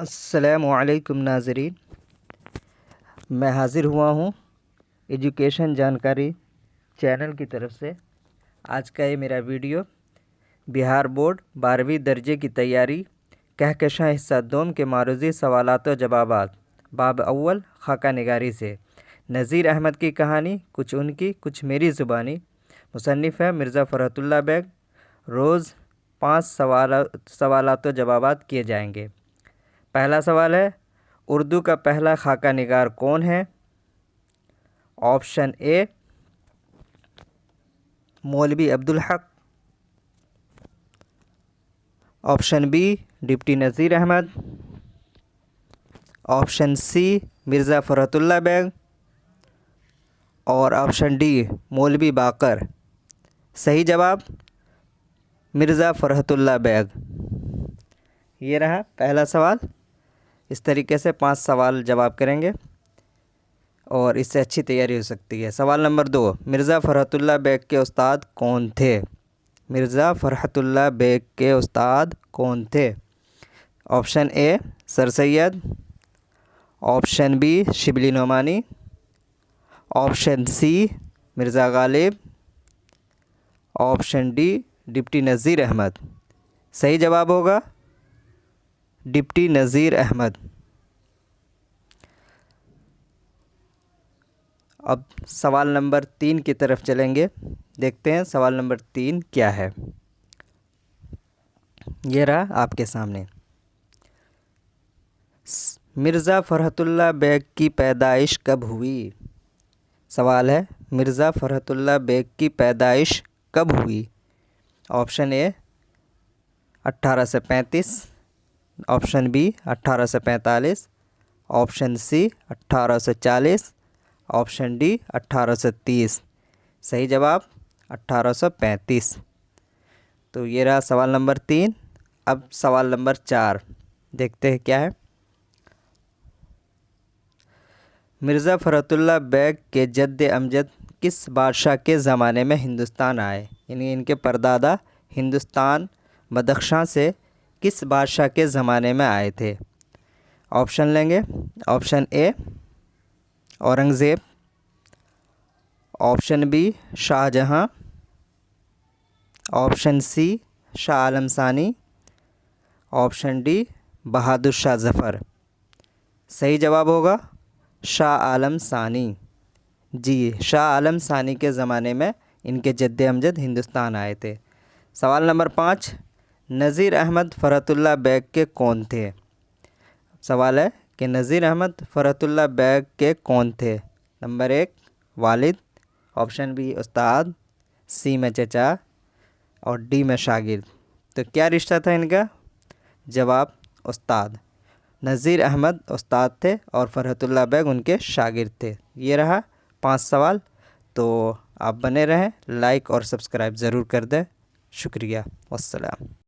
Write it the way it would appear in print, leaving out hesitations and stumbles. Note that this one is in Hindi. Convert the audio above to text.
अस्सलामुअलैकुम नाज़रीन, मैं हाज़िर हुआ हूँ एजुकेशन जानकारी चैनल की तरफ से। आज का ये मेरा वीडियो बिहार बोर्ड 12वीं दर्जे की तैयारी कहकशां हिस्सा दोम के मारूज़ी सवालात व जवाबात बाब अव्वल खाका निगारी से नज़ीर अहमद की कहानी, कुछ उनकी कुछ मेरी ज़ुबानी। मुसन्निफ़ है मिर्ज़ा फ़रहतुल्लाह बेग। रोज़ 5 सवालात व जवाबात किए जाएंगे। पहला सवाल है, उर्दू का पहला खाका निगार कौन है? Option A Maulvi Abdul Haq, option B deputy Nazir Ahmad, option C Mirza Farhatullah Beg और ऑप्शन डी मौलवी बाकर। सही जवाब मिर्ज़ा फ़रहतुल्लाह बेग। ये रहा पहला सवाल। इस तरीके से 5 सवाल जवाब करेंगे और इससे अच्छी तैयारी हो सकती है। सवाल नंबर 2, मिर्ज़ा फ़रहतुल्लाह बेग के उस्ताद कौन थे? मिर्ज़ा फ़रहतुल्लाह बेग के उस्ताद कौन थे? Option A sir Syed, option B Shibli Nomani, option C Mirza Ghalib, option D deputy Nazir Ahmad. सही जवाब होगा डिप्टी नज़ीर अहमद। अब सवाल नंबर 3 की तरफ चलेंगे। देखते हैं सवाल नंबर 3 क्या है। ये रहा आपके सामने। मिर्ज़ा फ़रहतुल्लाह बेग की पैदाइश कब हुई? सवाल है, मिर्ज़ा फ़रहतुल्लाह बेग की पैदाइश कब हुई? Option A 1835, option B 1845, option C 1840, option D 1830। सही जवाब 1835। तो ये रहा सवाल नंबर 3। अब सवाल नंबर 4 देखते हैं क्या है। मिर्ज़ा फ़रहतुल्लाह बेग के जद्द अमजद किस बादशाह के ज़माने में हिंदुस्तान आए? यानी इनके परदादा हिंदुस्तान बदख्शां से किस बादशाह के ज़माने में आए थे? ऑप्शन लेंगे। Option A Aurangzeb, option B Shahjahan, option C Shah Alam Sani, option D Bahadur Shah Zafar. सही जवाब होगा शाह आलम सानी। जी, शाह आलम सानी के ज़माने में इनके जद्द अमजद हिंदुस्तान आए थे। सवाल नंबर 5, नज़ीर अहमद फ़रहतुल्लाह बेग के कौन थे? सवाल है कि नज़ीर अहमद फ़रहतुल्लाह बेग के कौन थे? नंबर 1 वालिद, ऑप्शन बी उस्ताद, सी में चचा और डी में शागिर्द। तो क्या रिश्ता था इनका? जवाब उस्ताद। नज़ीर अहमद उस्ताद थे और फ़रहतुल्लाह बेग उनके शागिर्द थे। ये रहा 5 सवाल। तो आप बने रहें, लाइक और सब्सक्राइब ज़रूर कर दें। शुक्रिया, वस्सलाम।